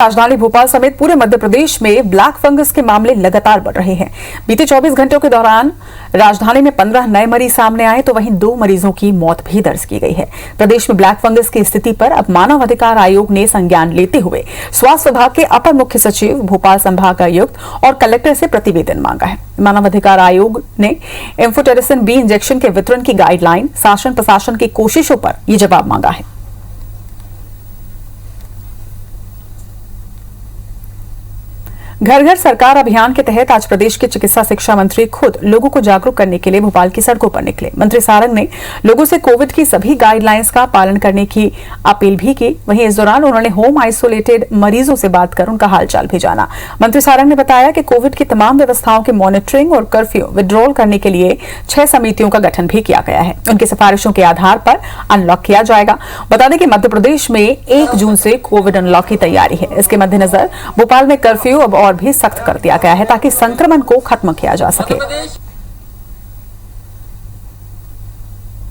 राजधानी भोपाल समेत पूरे मध्य प्रदेश में ब्लैक फंगस के मामले लगातार बढ़ रहे हैं। बीते 24 घंटों के दौरान राजधानी में 15 नए मरीज सामने आए तो वहीं 2 मरीजों की मौत भी दर्ज की गई है। प्रदेश में ब्लैक फंगस की स्थिति पर अब मानव अधिकार आयोग ने संज्ञान लेते हुए स्वास्थ्य विभाग के अपर मुख्य सचिव, भोपाल संभाग आयुक्त और कलेक्टर से प्रतिवेदन मांगा है। मानव अधिकार आयोग ने एम्फोटेरिसिन बी इंजेक्शन के वितरण की गाइडलाइन, शासन प्रशासन की कोशिशों पर यह जवाब मांगा है। घर घर सरकार अभियान के तहत आज प्रदेश के चिकित्सा शिक्षा मंत्री खुद लोगों को जागरूक करने के लिए भोपाल की सड़कों पर निकले। मंत्री सारंग ने लोगों से कोविड की सभी गाइडलाइंस का पालन करने की अपील भी की। वहीं इस दौरान उन्होंने होम आइसोलेटेड मरीजों से बात कर उनका हालचाल भी जाना। मंत्री सारंग ने बताया कि कोविड की तमाम व्यवस्थाओं की मॉनिटरिंग और कर्फ्यू विड्रॉल करने के लिए 6 समितियों का गठन भी किया गया है। उनकी सिफारिशों के आधार पर अनलॉक किया जाएगा। बता दें कि मध्य प्रदेश में 1 जून से कोविड अनलॉक की तैयारी है। इसके मद्देनजर भोपाल में कर्फ्यू अब और भी सख्त कर दिया गया है ताकि संक्रमण को खत्म किया जा सके।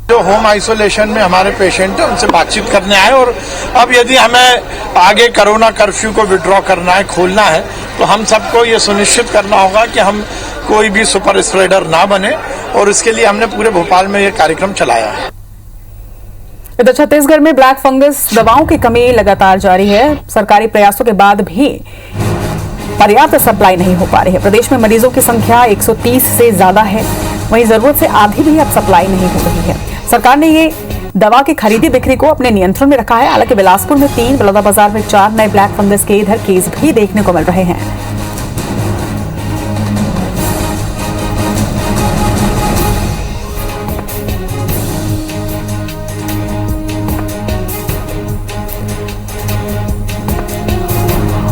जो होम आइसोलेशन में हमारे पेशेंट है उनसे बातचीत करने आए और अब यदि हमें आगे कोरोना कर्फ्यू को विड्रॉ करना है, खोलना है, तो हम सबको ये सुनिश्चित करना होगा कि हम कोई भी सुपर स्प्रेडर ना बने और इसके लिए हमने पूरे भोपाल में ये कार्यक्रम चलाया है। इधर छत्तीसगढ़ में ब्लैक फंगस दवाओं की कमी लगातार जारी है। सरकारी प्रयासों के बाद भी पर्याप्त सप्लाई नहीं हो पा रही है। प्रदेश में मरीजों की संख्या 130 से ज्यादा है, वहीं जरूरत से आधी भी अब सप्लाई नहीं हो रही है। सरकार ने ये दवा की खरीदी बिक्री को अपने नियंत्रण में रखा है। हालांकि बिलासपुर में 3, बलौदाबाजार में 4 नए ब्लैक फंगस के इधर केस भी देखने को मिल रहे हैं।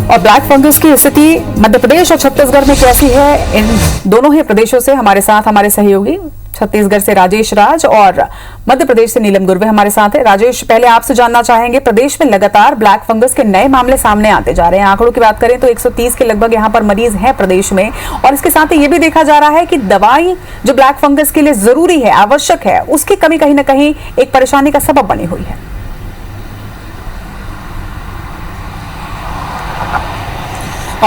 और ब्लैक फंगस की स्थिति मध्य प्रदेश और छत्तीसगढ़ में कैसी है, इन दोनों ही प्रदेशों से हमारे साथ हमारे सहयोगी छत्तीसगढ़ से राजेश राज और मध्य प्रदेश से नीलम गुर्वे हमारे साथ है। राजेश, पहले आपसे जानना चाहेंगे, प्रदेश में लगातार ब्लैक फंगस के नए मामले सामने आते जा रहे हैं। आंकड़ों की बात करें तो 130 के लगभग यहां पर मरीज हैं प्रदेश में, और इसके साथ ही ये भी देखा जा रहा है कि दवाई जो ब्लैक फंगस के लिए जरूरी है, आवश्यक है, उसकी कमी कहीं ना कहीं एक परेशानी का सबब बनी हुई है।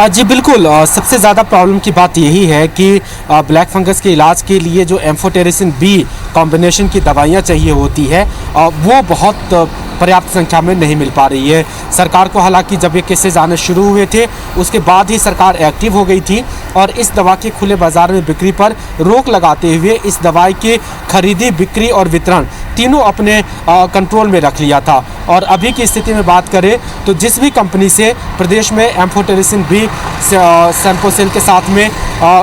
जी बिल्कुल, सबसे ज़्यादा प्रॉब्लम की बात यही है कि ब्लैक फंगस के इलाज के लिए जो एम्फोटेरिसिन बी कॉम्बिनेशन की दवाइयाँ चाहिए होती है वो बहुत पर्याप्त संख्या में नहीं मिल पा रही है। सरकार को हालांकि जब ये केसेस आने शुरू हुए थे उसके बाद ही सरकार एक्टिव हो गई थी और इस दवा के खुले बाजार में बिक्री पर रोक लगाते हुए इस दवाई की खरीदी, बिक्री और वितरण तीनों अपने कंट्रोल में रख लिया था। और अभी की स्थिति में बात करें तो जिस भी कंपनी से प्रदेश में एम्फोटेरिसिन बी सैम्पोसेल के साथ में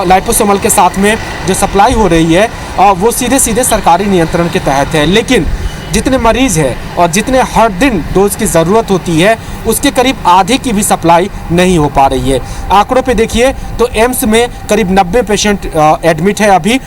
लाइपोसोमल के साथ में जो सप्लाई हो रही है वो सीधे सीधे सरकारी नियंत्रण के तहत है। लेकिन जितने मरीज़ हैं और जितने हर दिन डोज की ज़रूरत होती है उसके करीब आधे की भी सप्लाई नहीं हो पा रही है। आंकड़ों पे देखिए तो एम्स में करीब 90 पेशेंट एडमिट है अभी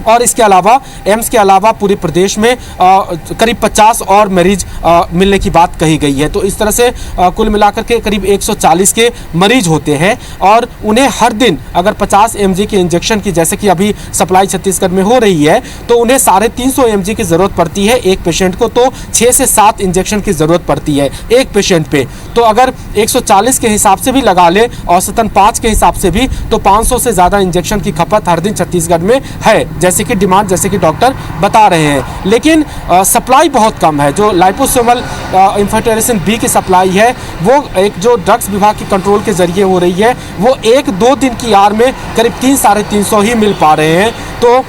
और इसके अलावा एम्स के अलावा पूरे प्रदेश में करीब 50 और मरीज मिलने की बात कही गई है। तो इस तरह से कुल मिलाकर के करीब 140 के मरीज होते हैं और उन्हें हर दिन अगर 50 mg के इंजेक्शन की, जैसे कि अभी सप्लाई छत्तीसगढ़ में हो रही है, तो उन्हें 350 mg की ज़रूरत पड़ती है एक पेशेंट को। तो 6 से 7 इंजेक्शन की ज़रूरत पड़ती है एक पेशेंट पे। तो अगर 140 के हिसाब से भी लगा ले, औसतन 5 के हिसाब से भी, तो 500 से ज़्यादा इंजेक्शन की खपत हर दिन छत्तीसगढ़ में है, जैसे कि डिमांड, जैसे कि डॉक्टर बता रहे हैं। लेकिन सप्लाई बहुत कम है। जो लाइपोसोमल एम्फोटेरिसिन बी की सप्लाई है वो एक जो ड्रग्स विभाग की कंट्रोल के जरिए हो रही है वो 1-2 दिन की आड़ में करीब 300-350 ही मिल पा रहे हैं। तो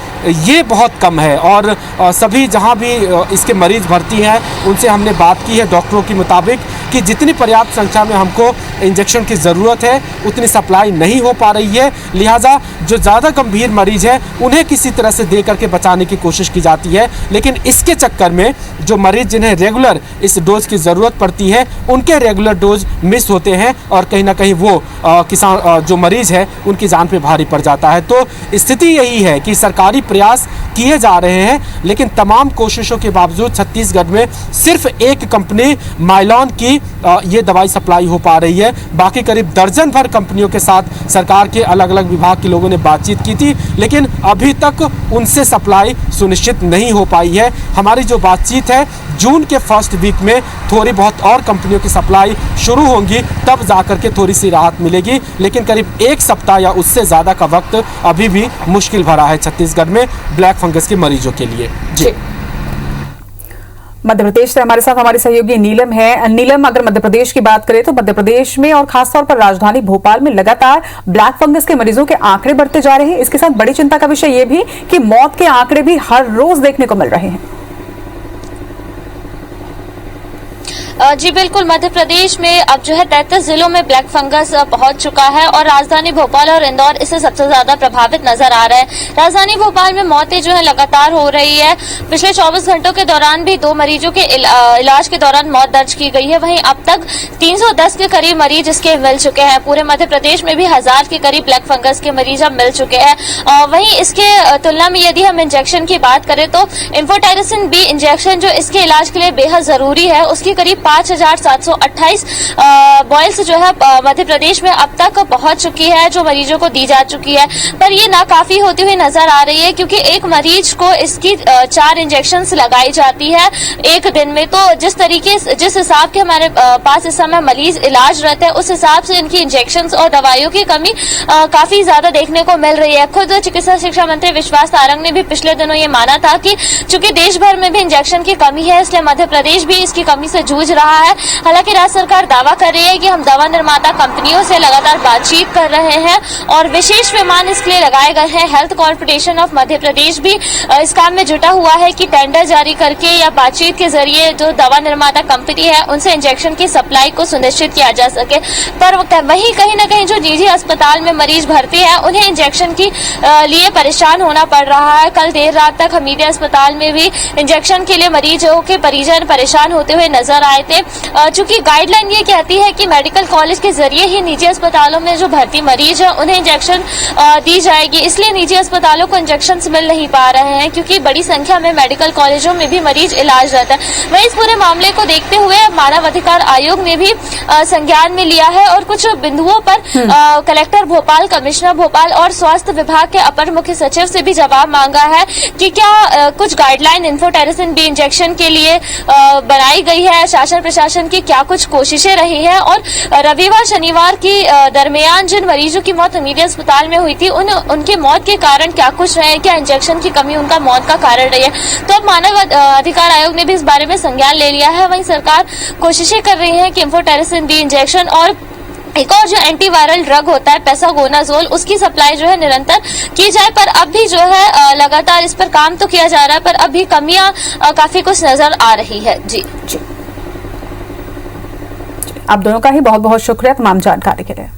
ये बहुत कम है और सभी जहां भी इसके मरीज भर्ती हैं उनसे हमने बात की है डॉक्टरों के मुताबिक कि जितनी पर्याप्त संख्या में हमको इंजेक्शन की ज़रूरत है उतनी सप्लाई नहीं हो पा रही है। लिहाजा जो ज़्यादा गंभीर मरीज हैं उन्हें किसी तरह से दे करके बचाने की कोशिश की जाती है। लेकिन इसके चक्कर में जो मरीज जिन्हें रेगुलर इस डोज की ज़रूरत पड़ती है उनके रेगुलर डोज मिस होते हैं और कहीं ना कहीं वो किसान जो मरीज है उनकी जान पे भारी पड़ जाता है। तो स्थिति यही है कि सरकारी प्रयास किए जा रहे हैं, लेकिन तमाम कोशिशों के बावजूद छत्तीसगढ़ में सिर्फ एक कंपनी माइलॉन की ये दवाई सप्लाई हो पा रही है। बाकी करीब दर्जन भर कंपनियों के साथ सरकार के अलग अलग विभाग के लोगों ने बातचीत की थी, लेकिन अभी तक उनसे सप्लाई सुनिश्चित नहीं हो पाई है। हमारी जो बातचीत है, जून के फर्स्ट वीक में थोड़ी बहुत और कंपनियों की सप्लाई शुरू होंगी, तब जाकर के थोड़ी सी राहत मिलेगी, लेकिन करीब एक सप्ताह या उससे ज़्यादा का वक्त अभी भी मुश्किल भरा है छत्तीसगढ़ में ब्लैक फंगस के मरीजों के लिए। जी, मध्य प्रदेश से हमारे साथ हमारी सहयोगी नीलम है। नीलम, अगर मध्य प्रदेश की बात करें तो मध्य प्रदेश में और खासतौर पर राजधानी भोपाल में लगातार ब्लैक फंगस के मरीजों के आंकड़े बढ़ते जा रहे हैं। इसके साथ बड़ी चिंता का विषय यह भी कि मौत के आंकड़े भी हर रोज देखने को मिल रहे हैं। जी बिल्कुल, मध्य प्रदेश में अब जो है 33 जिलों में ब्लैक फंगस पहुंच चुका है और राजधानी भोपाल और इंदौर इससे सबसे ज्यादा प्रभावित नजर आ रहा है। राजधानी भोपाल में मौतें जो है लगातार हो रही है। पिछले 24 घंटों के दौरान भी 2 मरीजों के इलाज के दौरान मौत दर्ज की गई है। वहीं अब तक 310 के करीब मरीज इसके मिल चुके हैं। पूरे मध्य प्रदेश में भी 1000 के करीब ब्लैक फंगस के मरीज अब मिल चुके हैं। वहीं इसके तुलना में यदि हम इंजेक्शन की बात करें तो एम्फोटेरिसिन बी इंजेक्शन जो इसके इलाज के लिए बेहद जरूरी है, उसकी करीब 5728 बॉयल्स जो है मध्य प्रदेश में अब तक पहुंच चुकी है, जो मरीजों को दी जा चुकी है। पर ये नाकाफी होती हुई नजर आ रही है, क्योंकि एक मरीज को इसकी 4 इंजेक्शंस लगाई जाती है एक दिन में। तो जिस हिसाब के हमारे पास इस समय मरीज इलाज रहते हैं, उस हिसाब से इनकी इंजेक्शंस और दवाइयों की कमी काफी ज्यादा देखने को मिल रही है। खुद चिकित्सा शिक्षा मंत्री विश्वास सारंग ने भी पिछले दिनों ये माना था कि चूंकि देश भर में भी इंजेक्शन की कमी है, इसलिए मध्य प्रदेश भी इसकी कमी से जूझ रहा है। हालांकि राज्य सरकार दावा कर रही है कि हम दवा निर्माता कंपनियों से लगातार बातचीत कर रहे हैं और विशेष विमान इसके लिए लगाए गए हैं। Health corporation of Madhya Pradesh भी इस काम में जुटा हुआ है कि टेंडर जारी करके या बातचीत के जरिए जो दवा निर्माता कंपनी है उनसे इंजेक्शन की सप्लाई को सुनिश्चित किया जा सके। पर वहीं कहीं न कहीं जो निजी अस्पताल में मरीज भर्ती है, उन्हें इंजेक्शन की लिए परेशान होना पड़ रहा है। कल देर रात तक हमीदिया अस्पताल में भी इंजेक्शन के लिए मरीजों के परिजन परेशान होते हुए नजर आए थे। चूंकि गाइडलाइन ये कहती है कि मेडिकल कॉलेज के जरिए ही निजी अस्पतालों में जो भर्ती मरीज है उन्हें इंजेक्शन दी जाएगी, इसलिए निजी अस्पतालों को इंजेक्शन मिल नहीं पा रहे हैं, क्योंकि बड़ी संख्या में मेडिकल कॉलेजों में भी मरीज इलाज रहता है। वहीं इस पूरे मामले को देखते हुए मानव अधिकार आयोग ने भी संज्ञान में लिया है और कुछ बिंदुओं पर कलेक्टर भोपाल, कमिश्नर भोपाल और स्वास्थ्य विभाग के अपर मुख्य सचिव से भी जवाब मांगा है कि क्या कुछ गाइडलाइन एम्फोटेरिसिन बी इंजेक्शन के लिए बनाई गई है, शासन प्रशासन की क्या कुछ कोशिशें रही है, और रविवार शनिवार की दरमियान जिन मरीजों की मौत हमीदिया अस्पताल में हुई थी उनके मौत के कारण क्या कुछ रहे, क्या इंजेक्शन की कमी उनका मौत का कारण रही है। तो अब मानव अधिकार आयोग ने भी इस बारे में संज्ञान ले लिया है। वहीं सरकार कोशिशें कर रही है कि एम्फोटेरिसिन बी इंजेक्शन और एक और जो एंटीवायरल ड्रग होता है पेसागोनाजोल, उसकी सप्लाई जो है निरंतर की जाए। पर अब भी जो है लगातार इस पर काम तो किया जा रहा है, पर अब भी कमियां काफी कुछ नजर आ रही है। जी आप दोनों का ही बहुत बहुत शुक्रिया तमाम जानकारी के लिए।